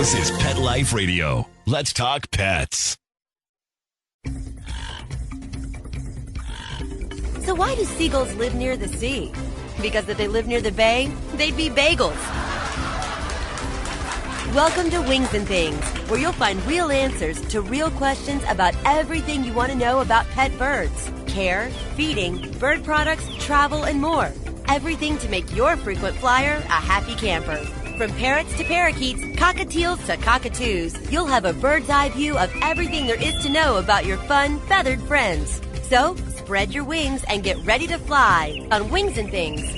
This is Pet Life Radio. Let's talk pets. So why do seagulls live near the sea? Because if they lived near the bay, they'd be bagels. Welcome to Wings and Things, where you'll find real answers to real questions about everything you want to know about pet birds. Care, feeding, bird products, travel, and more. Everything to make your frequent flyer a happy camper. From parrots to parakeets, cockatiels to cockatoos, you'll have a bird's eye view of everything there is to know about your fun, feathered friends. So, spread your wings and get ready to fly on Wings and Things.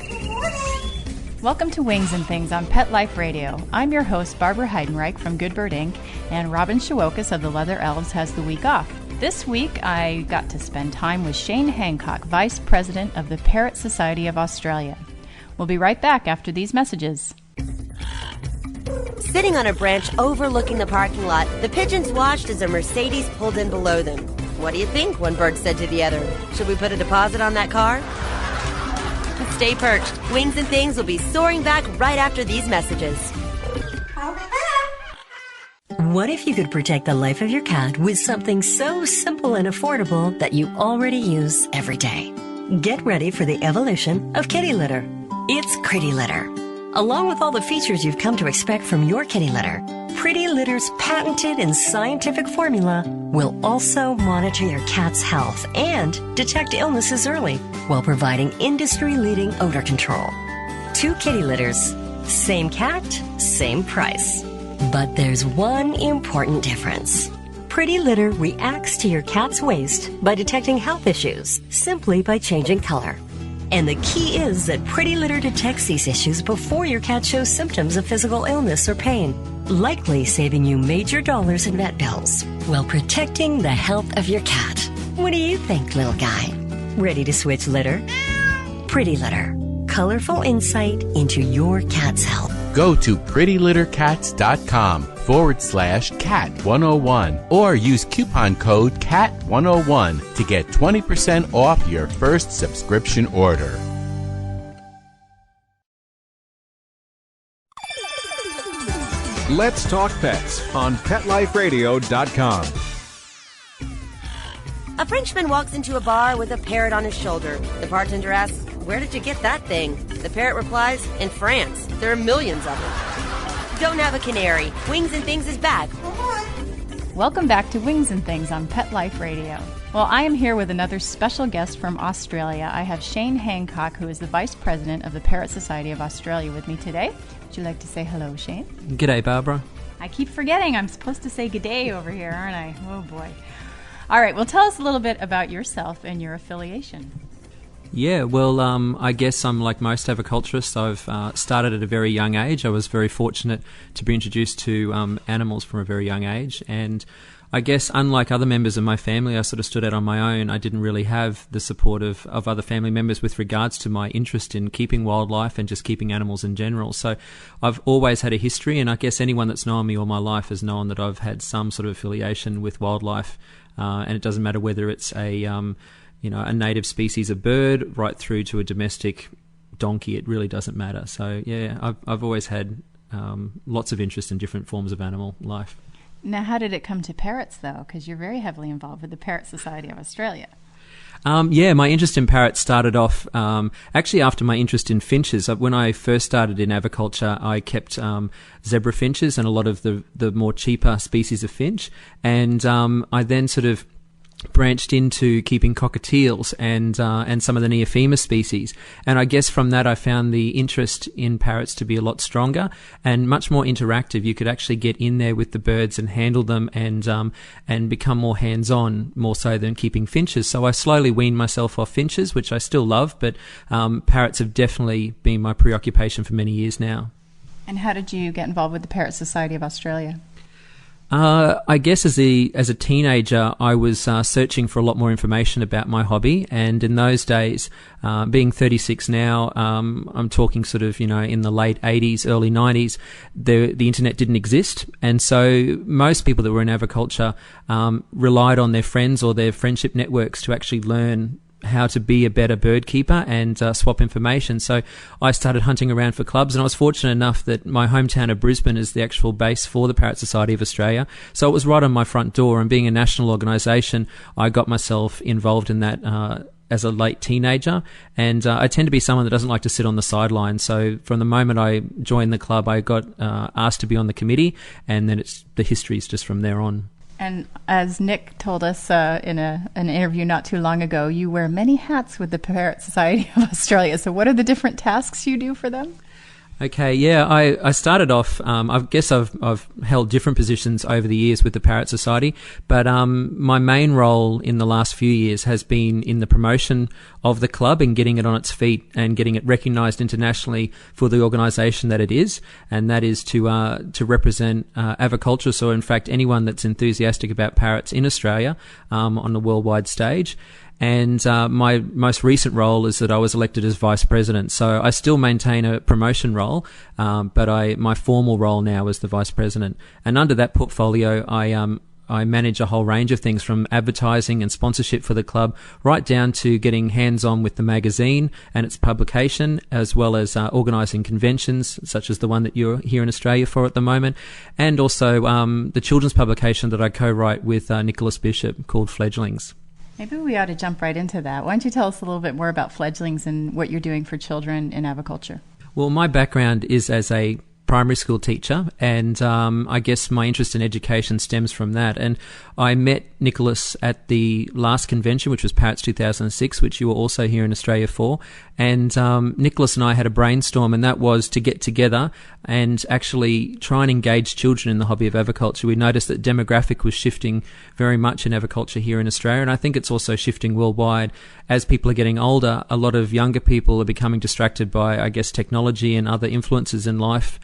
Welcome to Wings and Things on Pet Life Radio. I'm your host, Barbara Heidenreich from Good Bird Inc., and Robin Shawokas of the Leather Elves has the week off. This week, I got to spend time with Shane Hancock, Vice President of the Parrot Society of Australia. We'll be right back after these messages. Sitting on a branch overlooking the parking lot, the pigeons watched as a Mercedes pulled in below them. What do you think? One bird said to the other. Should we put a deposit on that car? Stay perched. Wings and Things will be soaring back right after these messages. What if you could protect the life of your cat with something so simple and affordable that you already use every day? Get ready for the evolution of kitty litter. It's Pretty Litter. Along with all the features you've come to expect from your kitty litter, Pretty Litter's patented and scientific formula will also monitor your cat's health and detect illnesses early while providing industry-leading odor control. 2 kitty litters, same cat, same price. But there's one important difference. Pretty Litter reacts to your cat's waste by detecting health issues simply by changing color. And the key is that Pretty Litter detects these issues before your cat shows symptoms of physical illness or pain, likely saving you major dollars in vet bills while protecting the health of your cat. What do you think, little guy? Ready to switch litter? Pretty Litter. Colorful insight into your cat's health. Go to prettylittercats.com/cat101 or use coupon code CAT101 to get 20% off your first subscription order. Let's Talk Pets on PetLifeRadio.com. A Frenchman walks into a bar with a parrot on his shoulder. The bartender asks, "Where did you get that thing?" The parrot replies, "In France. There are millions of them." Don't have a canary. Wings and Things is back. Welcome back to Wings and Things on Pet Life Radio. Well, I am here with another special guest from Australia. I have Shane Hancock, who is the Vice President of the Parrot Society of Australia, with me today. Would you like to say hello, Shane? G'day, Barbara. I keep forgetting. I'm supposed to say g'day over here, aren't I? Oh, boy. All right, well, tell us a little bit about yourself and your affiliation. Yeah, well, I guess I'm like most aviculturists. I've started at a very young age. I was very fortunate to be introduced to animals from a very young age. And I guess unlike other members of my family, I sort of stood out on my own. I didn't really have the support of other family members with regards to my interest in keeping wildlife and just keeping animals in general. So I've always had a history, and I guess anyone that's known me all my life has known that I've had some sort of affiliation with wildlife. And it doesn't matter whether it's a native species of bird right through to a domestic donkey. It really doesn't matter. So yeah, I've always had lots of interest in different forms of animal life. Now, how did it come to parrots, though? Because you're very heavily involved with the Parrot Society of Australia. My interest in parrots started off actually after my interest in finches. When I first started in aviculture, I kept zebra finches and a lot of the more cheaper species of finch. And I then sort of branched into keeping cockatiels and some of the Neophema species. And I guess from that I found the interest in parrots to be a lot stronger and much more interactive. You could actually get in there with the birds and handle them and become more hands-on, more so than keeping finches. So I slowly weaned myself off finches, which I still love, but parrots have definitely been my preoccupation for many years now. And how did you get involved with the Parrot Society of Australia? I guess as a teenager, I was searching for a lot more information about my hobby, and in those days, being 36 now, I'm talking sort of in the late 80s, early 90s, the internet didn't exist, and so most people that were in aviculture relied on their friends or their friendship networks to actually learn how to be a better bird keeper and swap information. So I started hunting around for clubs, and I was fortunate enough that my hometown of Brisbane is the actual base for the Parrot Society of Australia. So it was right on my front door, and being a national organisation, I got myself involved in that as a late teenager, and I tend to be someone that doesn't like to sit on the sidelines. So from the moment I joined the club, I got asked to be on the committee, and then the history is just from there on. And as Nick told us in an interview not too long ago, you wear many hats with the Parrot Society of Australia. So what are the different tasks you do for them? Okay, yeah, I started off, I guess I've held different positions over the years with the Parrot Society, but my main role in the last few years has been in the promotion of the club and getting it on its feet and getting it recognised internationally for the organisation that it is, and that is to represent aviculturists, or in fact anyone that's enthusiastic about parrots in Australia on the worldwide stage. And my most recent role is that I was elected as vice president. So I still maintain a promotion role, but my formal role now is the vice president. And under that portfolio, I manage a whole range of things, from advertising and sponsorship for the club right down to getting hands-on with the magazine and its publication, as well as organising conventions such as the one that you're here in Australia for at the moment, and also the children's publication that I co-write with Nicholas Bishop called Fledglings. Maybe we ought to jump right into that. Why don't you tell us a little bit more about Fledglings and what you're doing for children in aviculture? Well, my background is as a primary school teacher, and I guess my interest in education stems from that. And I met Nicholas at the last convention, which was Parrots 2006, which you were also here in Australia for. And Nicholas and I had a brainstorm, and that was to get together and actually try and engage children in the hobby of aviculture. We noticed that demographic was shifting very much in aviculture here in Australia, and I think it's also shifting worldwide. As people are getting older, a lot of younger people are becoming distracted by, I guess, technology and other influences in life.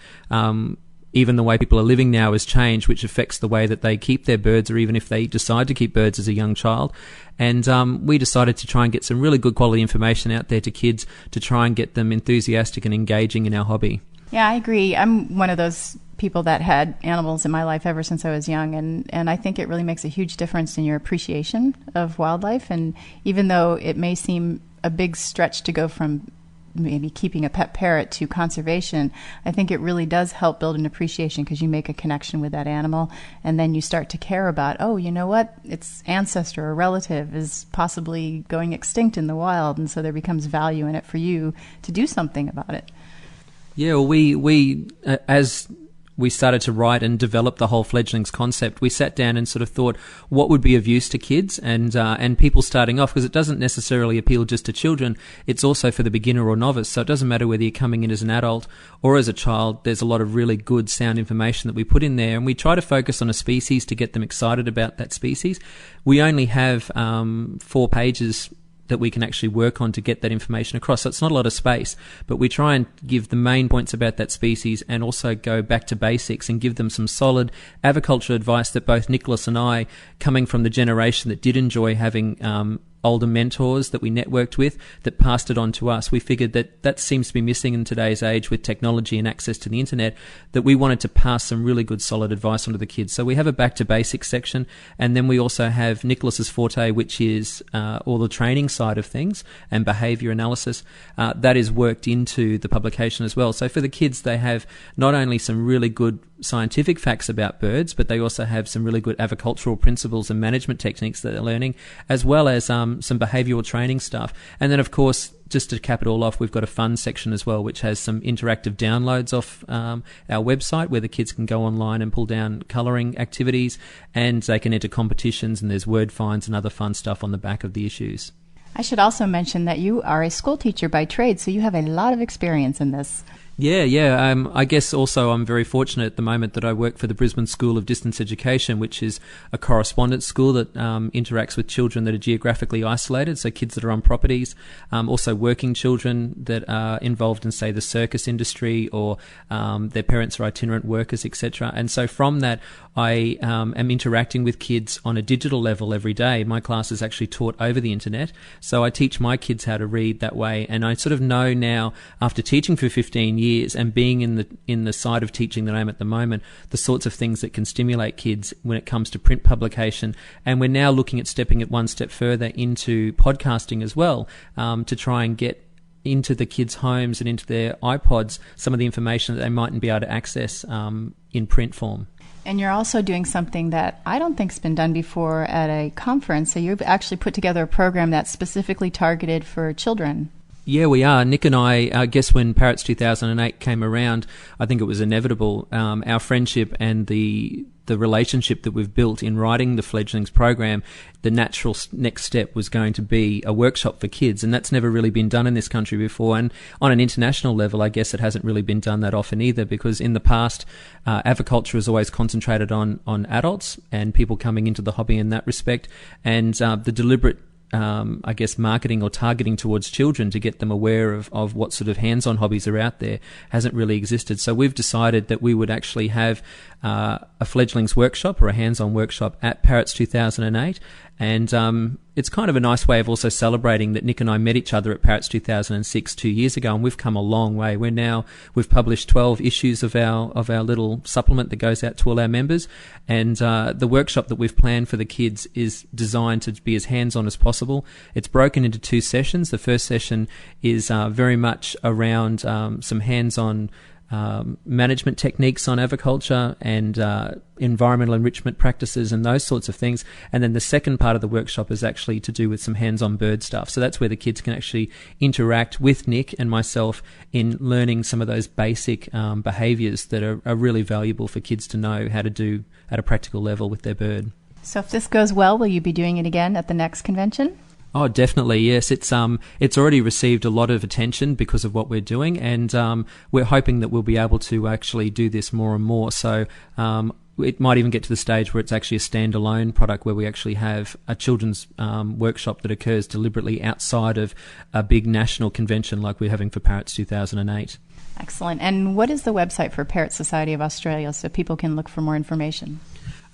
Even the way people are living now has changed, which affects the way that they keep their birds, or even if they decide to keep birds as a young child. And we decided to try and get some really good quality information out there to kids to try and get them enthusiastic and engaging in our hobby. Yeah, I agree. I'm one of those people that had animals in my life ever since I was young, and I think it really makes a huge difference in your appreciation of wildlife. And even though it may seem a big stretch to go from maybe keeping a pet parrot to conservation, I think it really does help build an appreciation, because you make a connection with that animal, and then you start to care about, oh, you know what, its ancestor or relative is possibly going extinct in the wild, and so there becomes value in it for you to do something about it. Yeah, well, we as we started to write and develop the whole Fledglings concept, we sat down and sort of thought what would be of use to kids and people starting off, because it doesn't necessarily appeal just to children. It's also for the beginner or novice. So it doesn't matter whether you're coming in as an adult or as a child. There's a lot of really good sound information that we put in there, and we try to focus on a species to get them excited about that species. We only have 4 pages that we can actually work on to get that information across. So it's not a lot of space, but we try and give the main points about that species and also go back to basics and give them some solid aviculture advice that both Nicholas and I, coming from the generation that did enjoy having older mentors that we networked with, that passed it on to us. We figured that seems to be missing in today's age with technology and access to the internet, that we wanted to pass some really good solid advice onto the kids. So we have a back to basics section, and then we also have Nicholas's forte, which is all the training side of things and behavior analysis. That is worked into the publication as well. So for the kids, they have not only some really good scientific facts about birds, but they also have some really good avicultural principles and management techniques that they're learning, as well as some behavioural training stuff. And then, of course, just to cap it all off, we've got a fun section as well, which has some interactive downloads off our website, where the kids can go online and pull down colouring activities, and they can enter competitions, and there's word finds and other fun stuff on the back of the issues. I should also mention that you are a school teacher by trade, so you have a lot of experience in this. Yeah. I guess also I'm very fortunate at the moment that I work for the Brisbane School of Distance Education, which is a correspondence school that interacts with children that are geographically isolated, so kids that are on properties, also working children that are involved in, say, the circus industry, or their parents are itinerant workers, etc. And so from that, I am interacting with kids on a digital level every day. My class is actually taught over the internet, so I teach my kids how to read that way. And I sort of know now, after teaching for 15 years, years, and being in the side of teaching that I am at the moment, the sorts of things that can stimulate kids when it comes to print publication. And we're now looking at stepping it one step further into podcasting as well, to try and get into the kids' homes and into their iPods some of the information that they mightn't be able to access in print form. And you're also doing something that I don't think's been done before at a conference. So you've actually put together a program that's specifically targeted for children. Yeah, we are. Nick and I guess when Parrots 2008 came around, I think it was inevitable. Our friendship and the relationship that we've built in writing the Fledglings program, the natural next step was going to be a workshop for kids, and that's never really been done in this country before. And on an international level, I guess it hasn't really been done that often either, because in the past, aviculture has always concentrated on adults and people coming into the hobby in that respect, and the deliberate marketing or targeting towards children to get them aware of what sort of hands-on hobbies are out there hasn't really existed. So we've decided that we would actually have a Fledglings workshop or a hands-on workshop at Parrots 2008. And it's kind of a nice way of also celebrating that Nick and I met each other at Parrots 2006 2 years ago, and we've come a long way. We've published 12 issues of our little supplement that goes out to all our members, and the workshop that we've planned for the kids is designed to be as hands-on as possible. It's broken into 2 sessions. The first session is very much around some hands-on management techniques on aviculture and environmental enrichment practices and those sorts of things. And then the second part of the workshop is actually to do with some hands-on bird stuff. So that's where the kids can actually interact with Nick and myself in learning some of those basic behaviours that are really valuable for kids to know how to do at a practical level with their bird. So if this goes well, will you be doing it again at the next convention? Oh, definitely, yes. It's already received a lot of attention because of what we're doing, and we're hoping that we'll be able to actually do this more and more. So it might even get to the stage where it's actually a standalone product where we actually have a children's workshop that occurs deliberately outside of a big national convention like we're having for Parrots 2008. Excellent. And what is the website for Parrot Society of Australia so people can look for more information?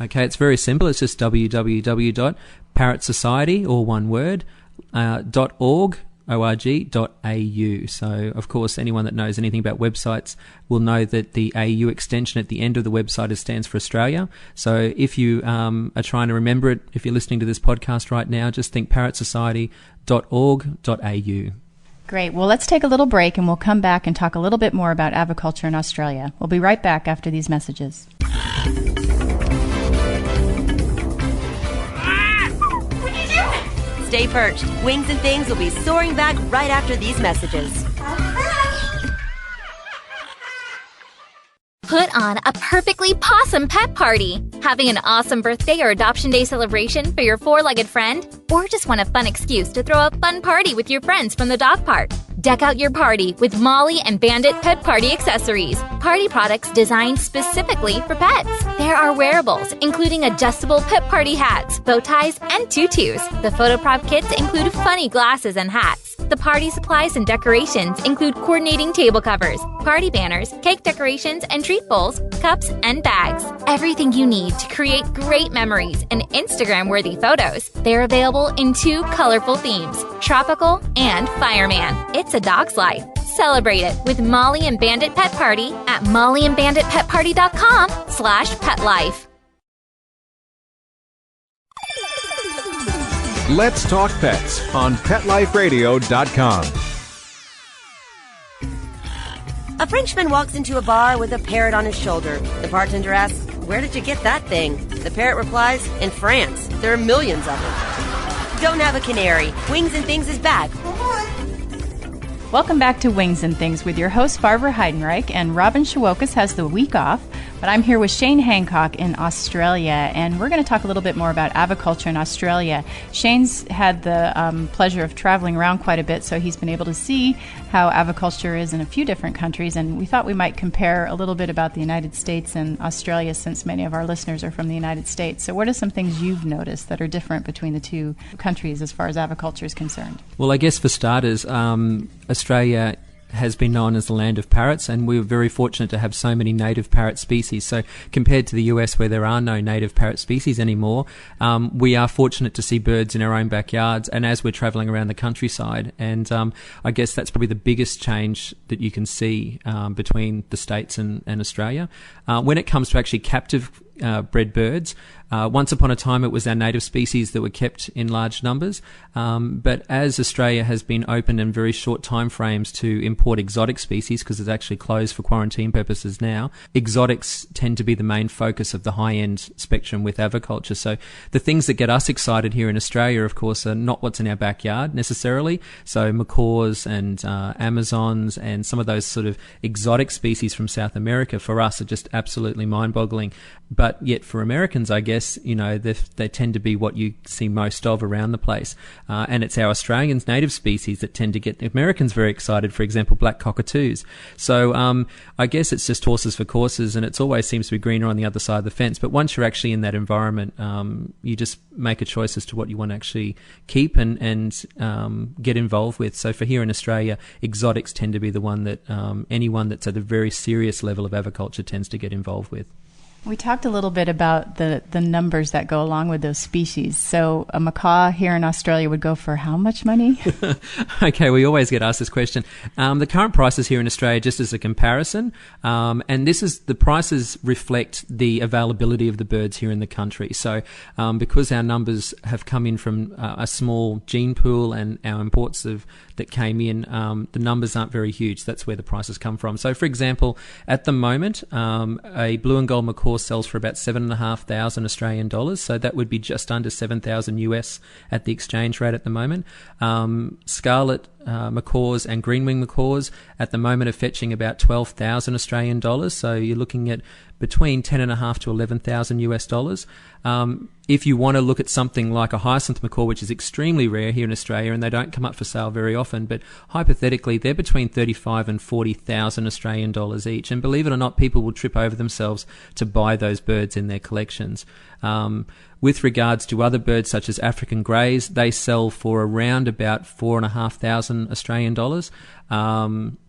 Okay, it's very simple. It's just www.parrotsociety, or one word, .org. org.au. So, of course, anyone that knows anything about websites will know that the AU extension at the end of the website stands for Australia. So if you are trying to remember it, if you're listening to this podcast right now, just think parrotsociety.org.au. Great. Well, let's take a little break and we'll come back and talk a little bit more about aviculture in Australia. We'll be right back after these messages. Stay perched. Wings and Things will be soaring back right after these messages. Put on a perfectly possum pet party. Having an awesome birthday or adoption day celebration for your four-legged friend? Or just want a fun excuse to throw a fun party with your friends from the dog park? Deck out your party with Molly and Bandit Pet Party accessories. Party products designed specifically for pets. There are wearables, including adjustable pet party hats, bow ties, and tutus. The photo prop kits include funny glasses and hats. The party supplies and decorations include coordinating table covers, party banners, cake decorations, and treat bowls, cups, and bags. Everything you need to create great memories and Instagram-worthy photos. They're available in 2 colorful themes, tropical and fireman. It's a dog's life. Celebrate it with Molly and Bandit Pet Party at mollyandbanditpetparty.com/petlife. Let's Talk Pets on PetLifeRadio.com. A Frenchman walks into a bar with a parrot on his shoulder. The bartender asks, "Where did you get that thing?" The parrot replies, "In France. There are millions of them." Don't have a canary. Wings and Things is back. Welcome back to Wings and Things with your host Barbara Heidenreich, and Robin Shawokas has the week off, but I'm here with Shane Hancock in Australia, and we're going to talk a little bit more about aviculture in Australia. Shane's had the pleasure of traveling around quite a bit, so he's been able to see how aviculture is in a few different countries, and we thought we might compare a little bit about the United States and Australia since many of our listeners are from the United States. So what are some things you've noticed that are different between the two countries as far as aviculture is concerned? Well, I guess for starters, Australia has been known as the land of parrots, and we were very fortunate to have so many native parrot species. So compared to the US, where there are no native parrot species anymore, we are fortunate to see birds in our own backyards and as we're travelling around the countryside. And I guess that's probably the biggest change that you can see between the States and Australia. When it comes to actually captive bred birds, once upon a time it was our native species that were kept in large numbers, but as Australia has been open in very short time frames to import exotic species, because it's actually closed for quarantine purposes now, exotics tend to be the main focus of the high-end spectrum with aviculture. So the things that get us excited here in Australia, of course, are not what's in our backyard necessarily. So macaws and Amazons and some of those sort of exotic species from South America for us are just absolutely mind-boggling. But yet for Americans, I guess, you know, they tend to be what you see most of around the place. And it's our Australians' native species that tend to get the Americans very excited, for example, black cockatoos. So I guess it's just horses for courses, and it always seems to be greener on the other side of the fence. But once you're actually in that environment, you just make a choice as to what you want to actually keep and get involved with. So for here in Australia, exotics tend to be the one that anyone that's at a very serious level of aviculture tends to get involved with. We talked a little bit about the numbers that go along with those species. So a macaw here in Australia would go for how much money? Okay, we always get asked this question. The current prices here in Australia, just as a comparison, and the prices reflect the availability of the birds here in the country. So because our numbers have come in from a small gene pool and our imports that came in, the numbers aren't very huge. That's where the prices come from. So for example, at the moment, a blue and gold macaw sells for about $7,500 Australian dollars, so that would be just under $7,000 US at the exchange rate at the moment. Scarlet macaws and green-winged macaws at the moment are fetching about $12,000 Australian dollars, so you're looking at between $10,500 to $11,000 US dollars. If you want to look at something like a hyacinth macaw, which is extremely rare here in Australia, and they don't come up for sale very often, but hypothetically they're between $35,000 and $40,000 Australian dollars each. And believe it or not, people will trip over themselves to buy those birds in their collections. With regards to other birds such as African greys, they sell for around about $4,500 Australian dollars.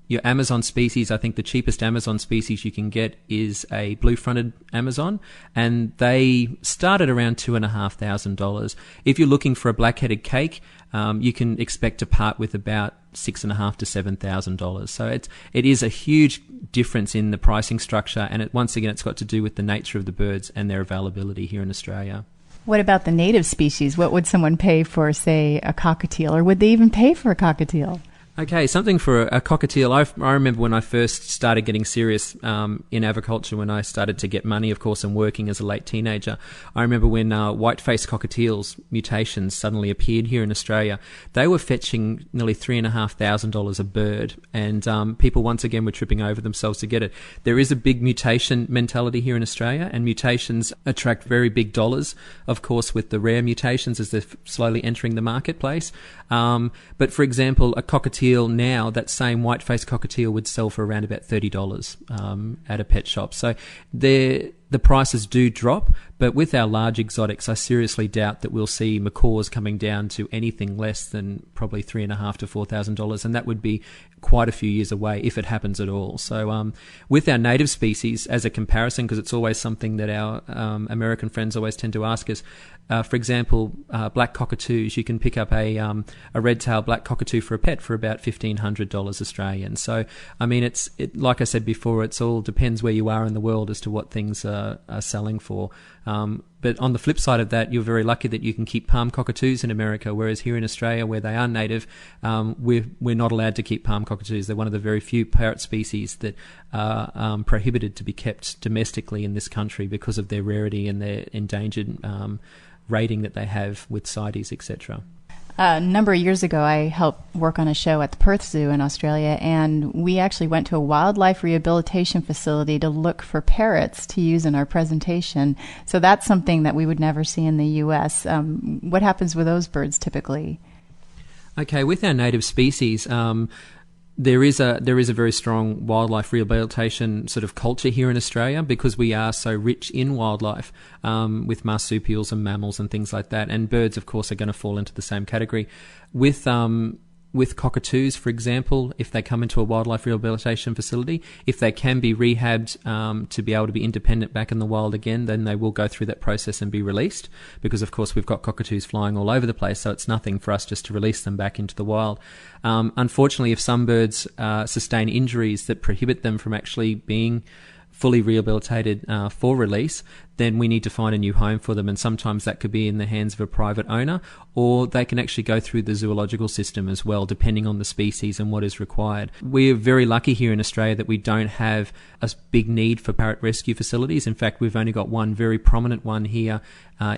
Your Amazon species, I think the cheapest Amazon species you can get is a blue-fronted Amazon, and they start at around $2,500. If you're looking for a black-headed cake, you can expect to part with about $6,500 to $7,000. So it is a huge difference in the pricing structure, and once again, it's got to do with the nature of the birds and their availability here in Australia. What about the native species? What would someone pay for, say, a cockatiel, or would they even pay for a cockatiel? Okay, something for a cockatiel. I remember when I first started getting serious in aviculture, when I started to get money, of course, and working as a late teenager. I remember when white-faced cockatiels mutations suddenly appeared here in Australia. They were fetching nearly $3,500 a bird, and people once again were tripping over themselves to get it. There is a big mutation mentality here in Australia, and mutations attract very big dollars, of course, with the rare mutations as they're slowly entering the marketplace. But for example, a cockatiel now, that same white-faced cockatiel would sell for around about $30 at a pet shop. So the prices do drop, but with our large exotics, I seriously doubt that we'll see macaws coming down to anything less than probably $3,500 to $4,000, and that would be quite a few years away if it happens at all. So with our native species, as a comparison, because it's always something that our American friends always tend to ask us, for example, black cockatoos, you can pick up a red-tailed black cockatoo for a pet for about $1,500 Australian. So, I mean, like I said before, it's all depends where you are in the world as to what things are selling for. But on the flip side of that, you're very lucky that you can keep palm cockatoos in America, whereas here in Australia, where they are native, we're not allowed to keep palm cockatoos. They're one of the very few parrot species that are prohibited to be kept domestically in this country because of their rarity and their endangered rating that they have with CITES, etc. A number of years ago, I helped work on a show at the Perth Zoo in Australia, and we actually went to a wildlife rehabilitation facility to look for parrots to use in our presentation. So that's something that we would never see in the U.S. What happens with those birds typically? Okay, with our native species, there is a very strong wildlife rehabilitation sort of culture here in Australia because we are so rich in wildlife with marsupials and mammals and things like that. And birds, of course, are going to fall into the same category. With with cockatoos, for example, if they come into a wildlife rehabilitation facility, if they can be rehabbed to be able to be independent back in the wild again, then they will go through that process and be released, because of course we've got cockatoos flying all over the place, so it's nothing for us just to release them back into the wild. Unfortunately, if some birds sustain injuries that prohibit them from actually being fully rehabilitated for release, then we need to find a new home for them, and sometimes that could be in the hands of a private owner, or they can actually go through the zoological system as well, depending on the species and what is required. We're very lucky here in Australia that we don't have a big need for parrot rescue facilities. In fact, we've only got one very prominent one here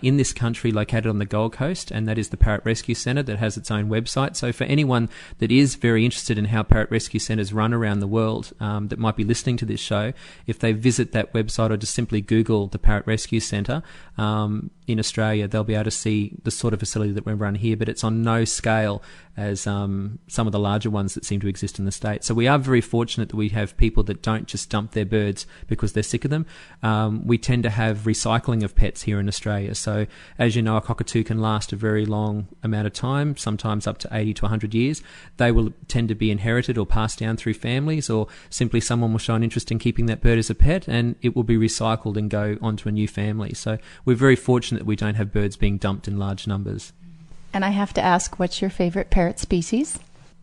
in this country located on the Gold Coast, and that is the Parrot Rescue Centre that has its own website. So for anyone that is very interested in how parrot rescue centres run around the world that might be listening to this show, if they visit that website or just simply Google the Parrot Rescue Centre in Australia, they'll be able to see the sort of facility that we run here, but it's on no scale as some of the larger ones that seem to exist in the States. So we are very fortunate that we have people that don't just dump their birds because they're sick of them. We tend to have recycling of pets here in Australia. So as you know, a cockatoo can last a very long amount of time, sometimes up to 80 to 100 years. They will tend to be inherited or passed down through families, or simply someone will show an interest in keeping that bird as a pet and it will be recycled and go onto a new family. So we're very fortunate that we don't have birds being dumped in large numbers. And I have to ask, what's your favorite parrot species?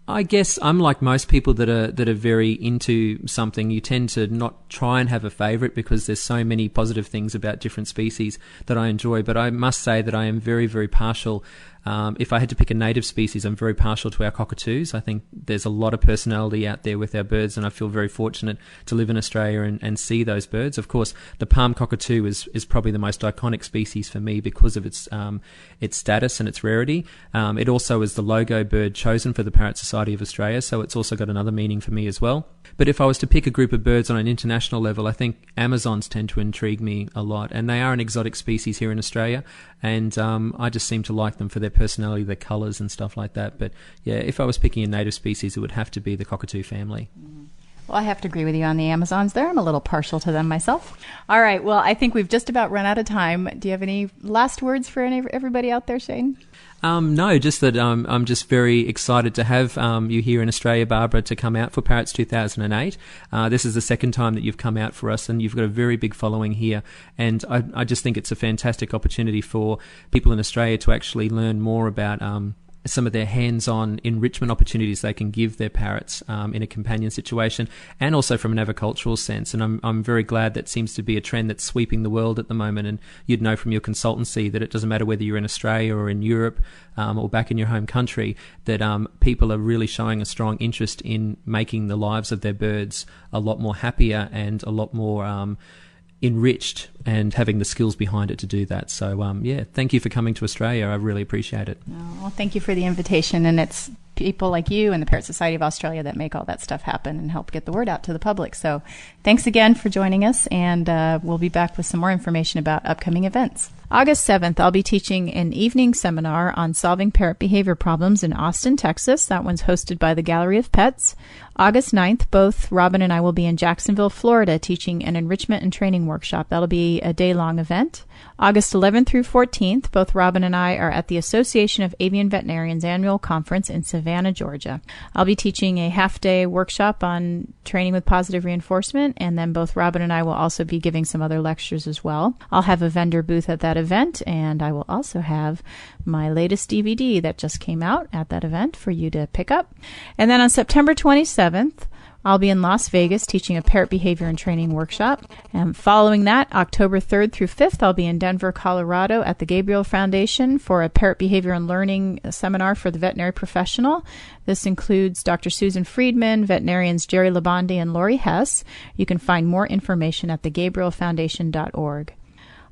I guess I'm like most people that are very into something. You tend to not try and have a favourite because there's so many positive things about different species that I enjoy. But I must say that I am very, very partial. If I had to pick a native species, I'm very partial to our cockatoos. I think there's a lot of personality out there with our birds, and I feel very fortunate to live in Australia and see those birds. Of course, the palm cockatoo is probably the most iconic species for me because of its status and its rarity. It also is the logo bird chosen for the Parrot Society of Australia, so it's also got another meaning for me as well. But if I was to pick a group of birds on an international level, I think Amazons tend to intrigue me a lot, and they are an exotic species here in Australia, and I just seem to like them for their personality, their colours and stuff like that. But yeah, if I was picking a native species, it would have to be the cockatoo family. Well, I have to agree with you on the Amazons there. I'm a little partial to them myself. All right, well, I think we've just about run out of time. Do you have any last words for everybody out there, Shane? No, just that I'm just very excited to have you here in Australia, Barbara, to come out for Parrots 2008. This is the second time that you've come out for us, and you've got a very big following here. And I just think it's a fantastic opportunity for people in Australia to actually learn more about some of their hands-on enrichment opportunities they can give their parrots in a companion situation, and also from an avicultural sense. And I'm very glad that seems to be a trend that's sweeping the world at the moment. And you'd know from your consultancy that it doesn't matter whether you're in Australia or in Europe or back in your home country, that people are really showing a strong interest in making the lives of their birds a lot more happier and a lot more enriched, and having the skills behind it to do that. So yeah, thank you for coming to Australia. I really appreciate it. Well, thank you for the invitation, and it's people like you and the Parrot Society of Australia that make all that stuff happen and help get the word out to the public. So thanks again for joining us, and we'll be back with some more information about upcoming events. August 7th, I'll be teaching an evening seminar on solving parrot behavior problems in Austin, Texas. That one's hosted by the Gallery of Pets. August 9th, both Robin and I will be in Jacksonville, Florida, teaching an enrichment and training workshop. That'll be a day-long event. August 11th through 14th, both Robin and I are at the Association of Avian Veterinarians annual conference in Savannah, Georgia. I'll be teaching a half-day workshop on training with positive reinforcement, and then both Robin and I will also be giving some other lectures as well. I'll have a vendor booth at that event, and I will also have my latest DVD that just came out at that event for you to pick up. And then on September 27th, I'll be in Las Vegas teaching a parrot behavior and training workshop. And following that, October 3rd through 5th, I'll be in Denver, Colorado at the Gabriel Foundation for a parrot behavior and learning seminar for the veterinary professional. This includes Dr. Susan Friedman, veterinarians Jerry Labonde and Lori Hess. You can find more information at thegabrielfoundation.org.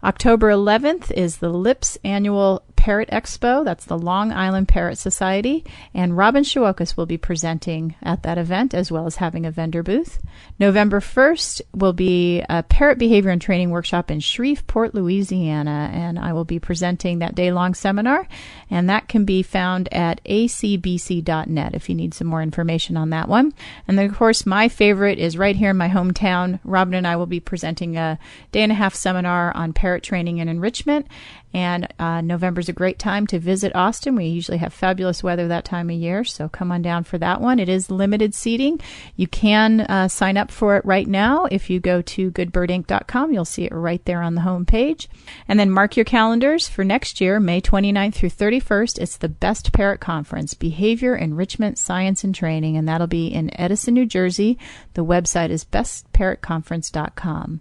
October 11th is the LIPS annual Parrot Expo. That's the Long Island Parrot Society. And Robin Shawokas will be presenting at that event, as well as having a vendor booth. November 1st will be a parrot behavior and training workshop in Shreveport, Louisiana. And I will be presenting that day-long seminar. And that can be found at acbc.net if you need some more information on that one. And then, of course, my favorite is right here in my hometown. Robin and I will be presenting a day-and-a-half seminar on parrot training and enrichment. And November's a a great time to visit Austin. We usually have fabulous weather that time of year, so come on down for that one. It is limited seating. You can sign up for it right now. If you go to goodbirdinc.com, you'll see it right there on the home page. And then mark your calendars for next year, May 29th through 31st. It's the Best Parrot Conference, Behavior, Enrichment, Science, and Training, and that'll be in Edison, New Jersey. The website is bestparrotconference.com.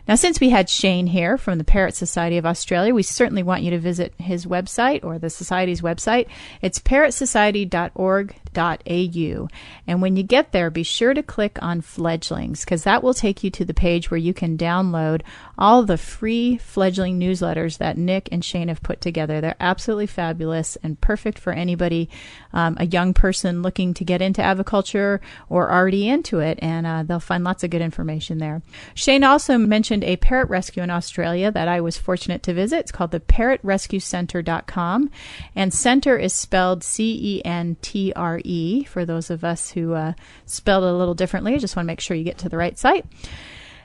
Now, since we had Shane here from the Parrot Society of Australia, we certainly want you to visit his website or the Society's website. It's parrotsociety.org.au. And when you get there, be sure to click on Fledglings, because that will take you to the page where you can download all the free fledgling newsletters that Nick and Shane have put together. They're absolutely fabulous and perfect for anybody, a young person looking to get into aviculture or already into it, and they'll find lots of good information there. Shane also mentioned a parrot rescue in Australia that I was fortunate to visit. It's called the parrotrescuecenter.com, and center is spelled C-E-N-T-R-E for those of us who spelled it a little differently. I just want to make sure you get to the right site.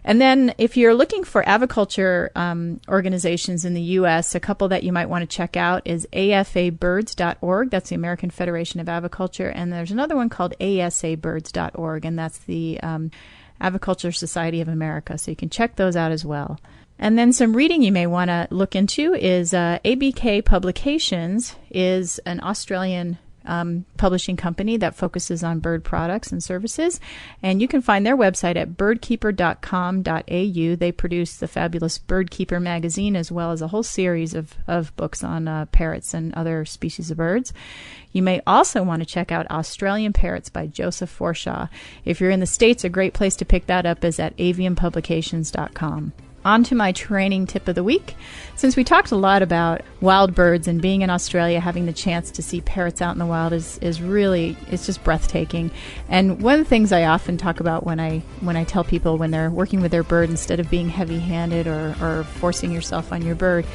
And then if you're looking for aviculture organizations in the U.S., a couple that you might want to check out is afabirds.org. That's the American Federation of Aviculture. And there's another one called asabirds.org, and that's the Aviculture Society of America. So you can check those out as well. And then some reading you may want to look into is ABK Publications is an Australian publishing company that focuses on bird products and services. And you can find their website at birdkeeper.com.au. They produce the fabulous Birdkeeper magazine as well as a whole series of books on parrots and other species of birds. You may also want to check out Australian Parrots by Joseph Forshaw. If you're in the States, a great place to pick that up is at aviumpublications.com. On to my training tip of the week. Since we talked a lot about wild birds and being in Australia, having the chance to see parrots out in the wild is really, it's just breathtaking. And one of the things I often talk about when I tell people when they're working with their bird, instead of being heavy-handed or forcing yourself on your bird,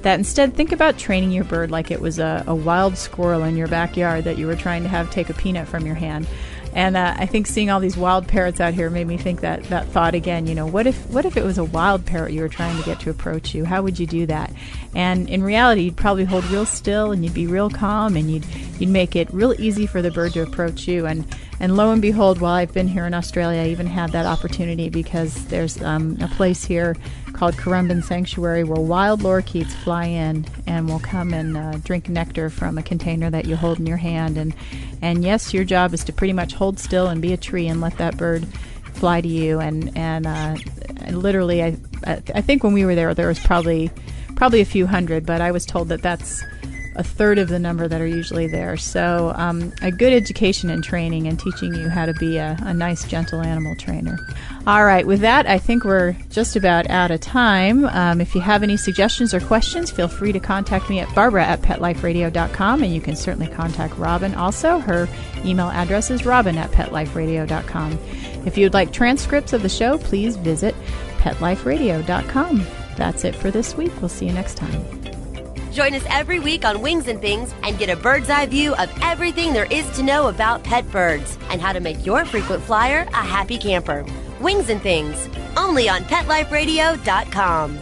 that instead think about training your bird like it was a wild squirrel in your backyard that you were trying to have take a peanut from your hand. And I think seeing all these wild parrots out here made me think that thought again. You know, what if it was a wild parrot you were trying to get to approach you? How would you do that? And in reality, you'd probably hold real still and you'd be real calm and you'd make it real easy for the bird to approach you. And lo and behold, while I've been here in Australia, I even had that opportunity because there's a place here called Currumbin Sanctuary where wild lorikeets fly in and will come and drink nectar from a container that you hold in your hand. And yes, your job is to pretty much hold still and be a tree and let that bird fly to you. And literally, I think when we were there was probably a few hundred, but I was told that that's a third of the number that are usually there. So a good education and training and teaching you how to be a nice, gentle animal trainer. All right, with that, I think we're just about out of time. If you have any suggestions or questions, feel free to contact me at barbara@petliferadio.com, and you can certainly contact Robin also. Her email address is robin@petliferadio.com. If you'd like transcripts of the show, please visit petliferadio.com. That's it for this week. We'll see you next time. Join us every week on Wings and Things and get a bird's eye view of everything there is to know about pet birds and how to make your frequent flyer a happy camper. Wings and Things, only on PetLifeRadio.com.